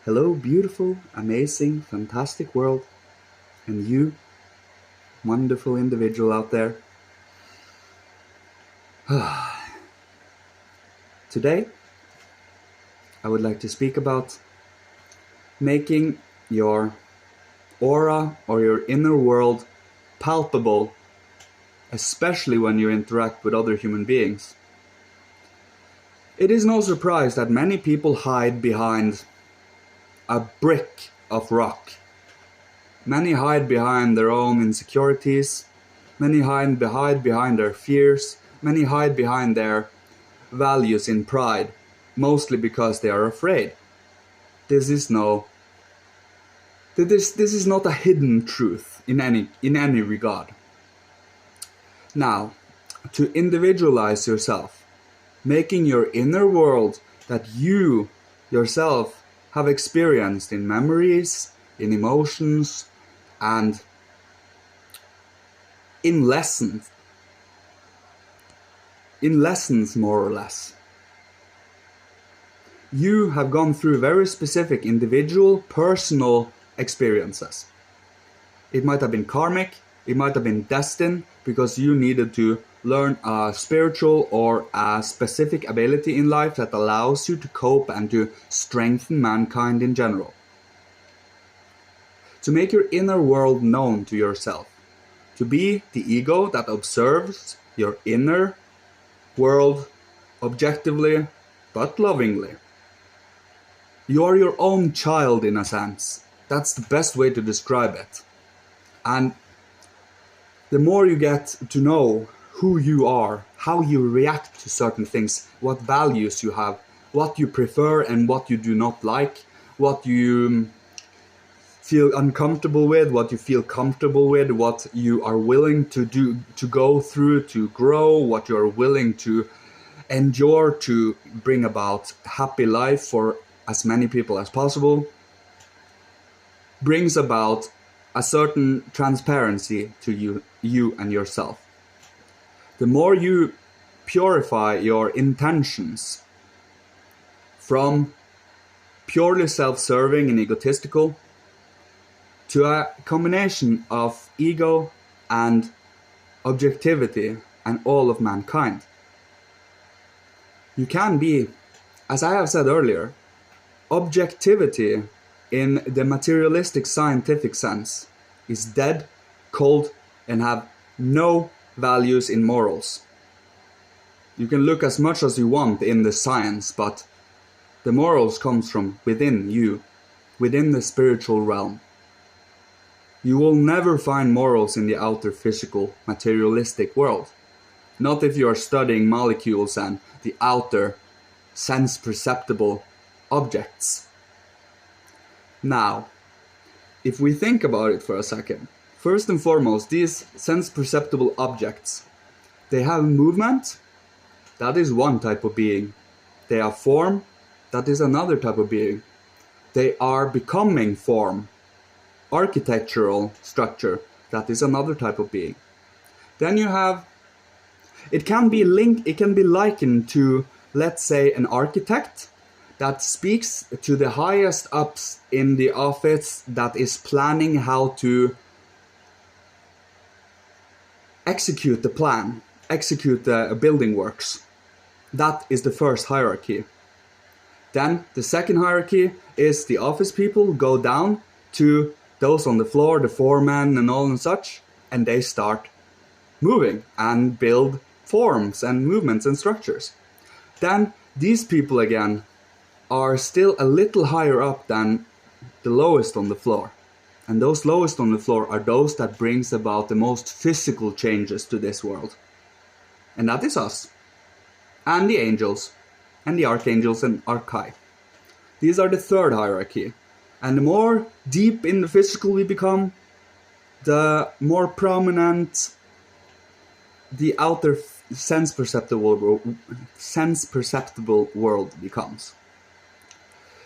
Hello, beautiful, amazing, fantastic world, and you, wonderful individual out there. Today, I would like to speak about making your aura or your inner world palpable, especially when you interact with other human beings. It is no surprise that many people hide behind a brick of rock. Many hide behind their own insecurities. Many hide behind their fears. Many hide behind their values in pride, mostly because they are afraid. This is not a hidden truth in any regard. Now, to individualize yourself, making your inner world that you yourself have experienced in memories, in emotions, and in lessons more or less. You have gone through very specific individual, personal experiences. It might have been karmic, it might have been destined, because you needed to learn a spiritual or a specific ability in life that allows you to cope and to strengthen mankind in general. To make your inner world known to yourself. To be the ego that observes your inner world objectively but lovingly. You are your own child in a sense. That's the best way to describe it. And the more you get to know who you are, how you react to certain things, what values you have, what you prefer and what you do not like, what you feel uncomfortable with, what you feel comfortable with, what you are willing to do, to go through, to grow, what you are willing to endure to bring about happy life for as many people as possible, brings about a certain transparency to you and yourself. The more you purify your intentions from purely self-serving and egotistical to a combination of ego and objectivity and all of mankind. You can be, as I have said earlier, objectivity in the materialistic scientific sense is dead, cold, and have no values in morals. You can look as much as you want in the science, but the morals comes from within you, within the spiritual realm. You will never find morals in the outer physical, materialistic world. Not if you are studying molecules and the outer, sense-perceptible objects. Now, if we think about it for a second, first and foremost, these sense-perceptible objects, they have movement, that is one type of being. They have form, that is another type of being. They are becoming form, architectural structure, that is another type of being. Then you have, it can be likened to, let's say, an architect that speaks to the highest ups in the office that is planning how to execute the plan, execute the building works. That is the first hierarchy. Then the second hierarchy is the office people go down to those on the floor, the foreman and all and such, and they start moving and build forms and movements and structures. Then these people again are still a little higher up than the lowest on the floor. And those lowest on the floor are those that brings about the most physical changes to this world. And that is us. And the angels. And the archangels and archai. These are the third hierarchy. And the more deep in the physical we become, the more prominent the outer sense-perceptible world becomes.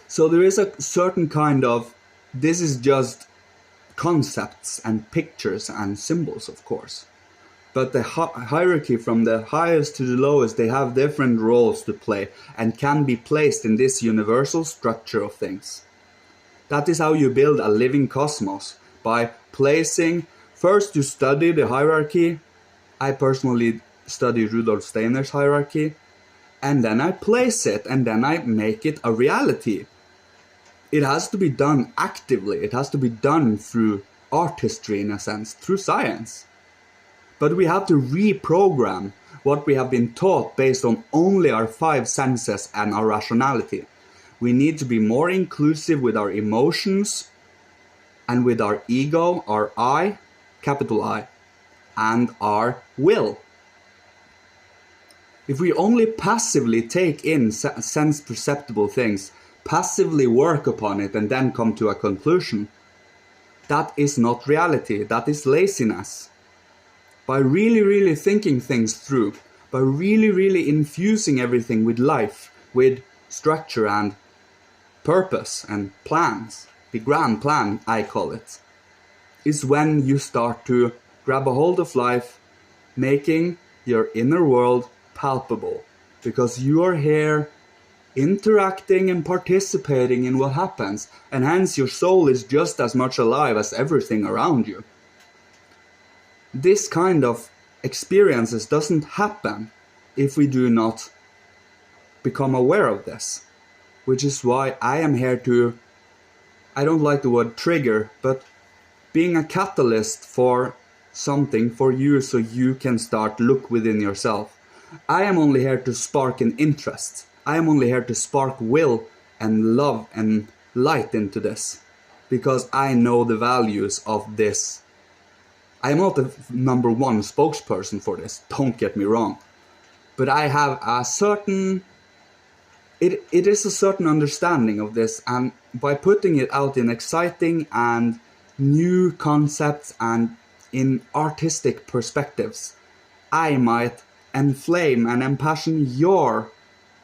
So there is a certain kind of, this is just concepts and pictures and symbols, of course. But the hierarchy from the highest to the lowest, they have different roles to play and can be placed in this universal structure of things. That is how you build a living cosmos, by placing, first you study the hierarchy. I personally study Rudolf Steiner's hierarchy, and then I place it, and then I make it a reality. It has to be done actively, it has to be done through artistry in a sense, through science. But we have to reprogram what we have been taught based on only our 5 senses and our rationality. We need to be more inclusive with our emotions and with our ego, our I, capital I, and our will. If we only passively take in sense-perceptible things, passively work upon it and then come to a conclusion, that is not reality, that is laziness. By really thinking things through, by really infusing everything with life, with structure and purpose and plans, the grand plan I call it, is when you start to grab a hold of life, making your inner world palpable, because you are here interacting and participating in what happens, and hence your soul is just as much alive as everything around you. This kind of experiences doesn't happen if we do not become aware of this, which is why I am here to, I don't like the word trigger, but being a catalyst for something for you so you can start look within yourself. I am only here to spark an interest. I am only here to spark will and love and light into this, because I know the values of this. I am not the number one spokesperson for this, don't get me wrong, but I have a certain, it is a certain understanding of this, and by putting it out in exciting and new concepts and in artistic perspectives, I might enflame and impassion your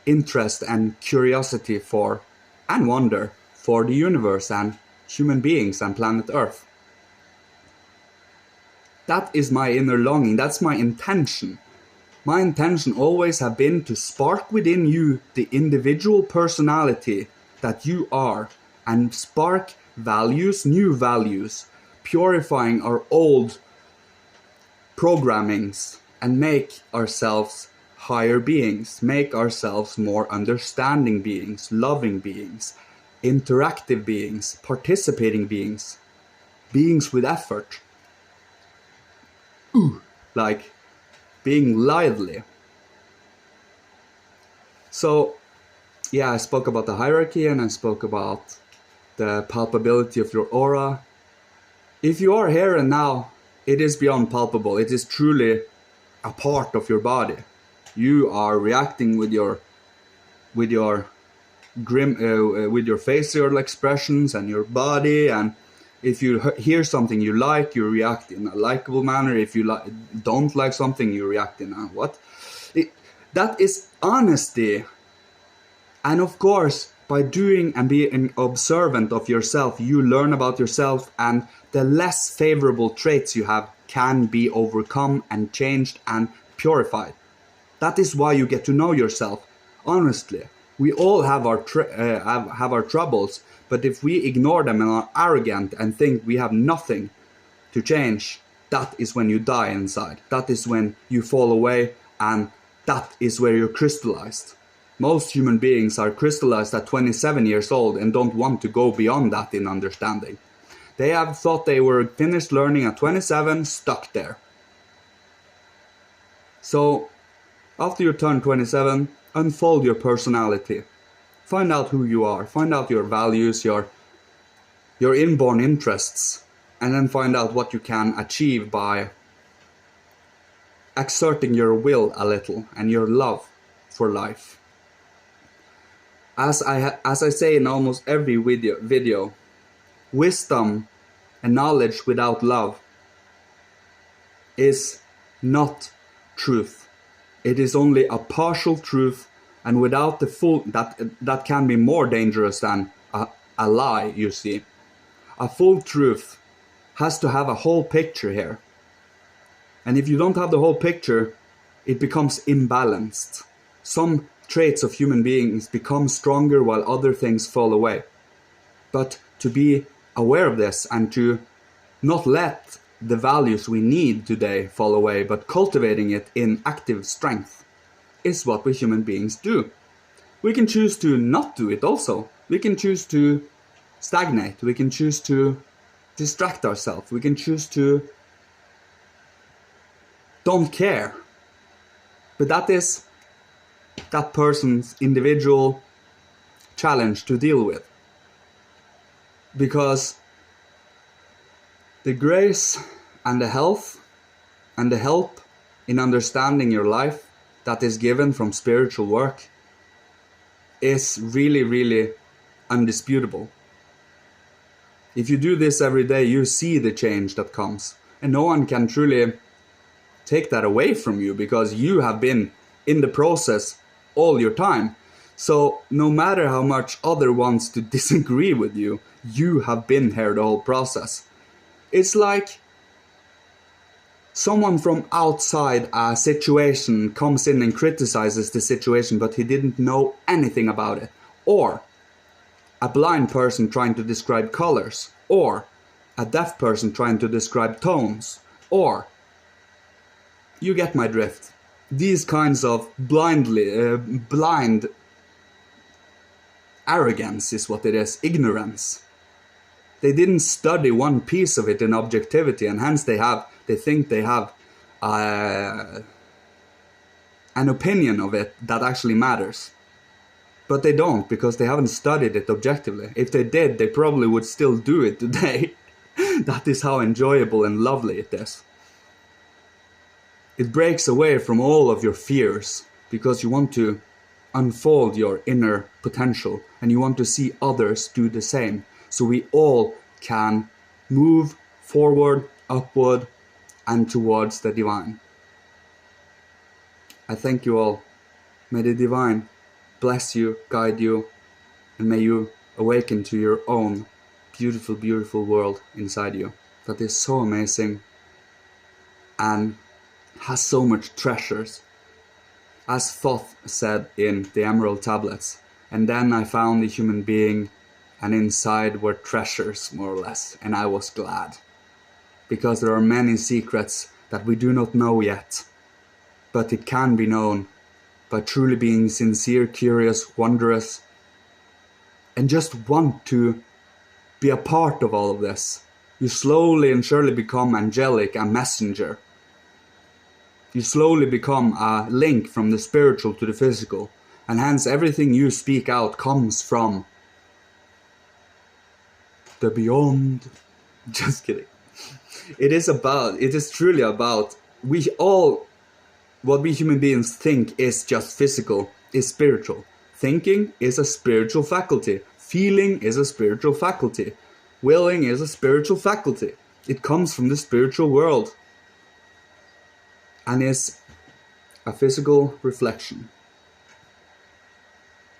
interest and curiosity for, and wonder for, the universe and human beings and planet Earth. That is my inner longing, that's my intention. My intention always have been to spark within you the individual personality that you are, and spark values, new values, purifying our old programmings, and make ourselves higher beings, make ourselves more understanding beings, loving beings, interactive beings, participating beings, beings with effort. Like being lively. So, yeah, I spoke about the hierarchy and I spoke about the palpability of your aura. If you are here and now, it is beyond palpable. It is truly a part of your body. You are reacting with your facial expressions and your body, and if you hear something you like, you react in a likable manner. If you don't like something, you react in a what? That is honesty. And of course, by doing and being observant of yourself, you learn about yourself, and the less favorable traits you have can be overcome and changed and purified. That is why you get to know yourself. Honestly, we all have our have our troubles, but if we ignore them and are arrogant and think we have nothing to change, that is when you die inside. That is when you fall away, and that is where you're crystallized. Most human beings are crystallized at 27 years old and don't want to go beyond that in understanding. They have thought they were finished learning at 27, stuck there. So, after you turn 27, unfold your personality. Find out who you are, find out your values, your inborn interests, and then find out what you can achieve by exerting your will a little and your love for life. As I say in almost every video, wisdom and knowledge without love is not truth. It is only a partial truth, and without the full, that can be more dangerous than a lie, you see. A full truth has to have a whole picture here. And if you don't have the whole picture, it becomes imbalanced. Some traits of human beings become stronger while other things fall away. But to be aware of this and to not let the values we need today fall away, but cultivating it in active strength is what we human beings do. We can choose to not do it also. We can choose to stagnate. We can choose to distract ourselves. We can choose to don't care. But that is that person's individual challenge to deal with. Because the grace and the health and the help in understanding your life that is given from spiritual work is really, really undisputable. If you do this every day, you see the change that comes. And no one can truly take that away from you because you have been in the process all your time. So no matter how much other wants to disagree with you, you have been here the whole process. It's like someone from outside a situation comes in and criticizes the situation, but he didn't know anything about it. Or a blind person trying to describe colors. Or a deaf person trying to describe tones. Or, you get my drift. These kinds of blind arrogance is what it is, ignorance. They didn't study one piece of it in objectivity, and hence they think they have an opinion of it that actually matters. But they don't, because they haven't studied it objectively. If they did, they probably would still do it today. That is how enjoyable and lovely it is. It breaks away from all of your fears, because you want to unfold your inner potential, and you want to see others do the same. So we all can move forward, upward, and towards the divine. I thank you all. May the divine bless you, guide you, and may you awaken to your own beautiful, beautiful world inside you that is so amazing and has so much treasures. As Thoth said in the Emerald Tablets, and then I found a human being, and inside were treasures, more or less, and I was glad. Because there are many secrets that we do not know yet, but it can be known by truly being sincere, curious, wondrous, and just want to be a part of all of this. You slowly and surely become angelic, a messenger. You slowly become a link from the spiritual to the physical, and hence everything you speak out comes from the beyond. Just kidding. It is truly about, what we human beings think is just physical, is spiritual. Thinking is a spiritual faculty. Feeling is a spiritual faculty. Willing is a spiritual faculty. It comes from the spiritual world and is a physical reflection.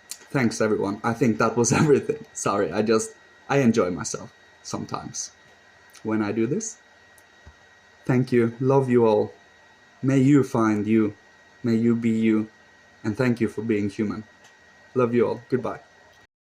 Thanks everyone. I think that was everything. Sorry, I enjoy myself sometimes when I do this. Thank you. Love you all. May you find you. May you be you. And thank you for being human. Love you all. Goodbye.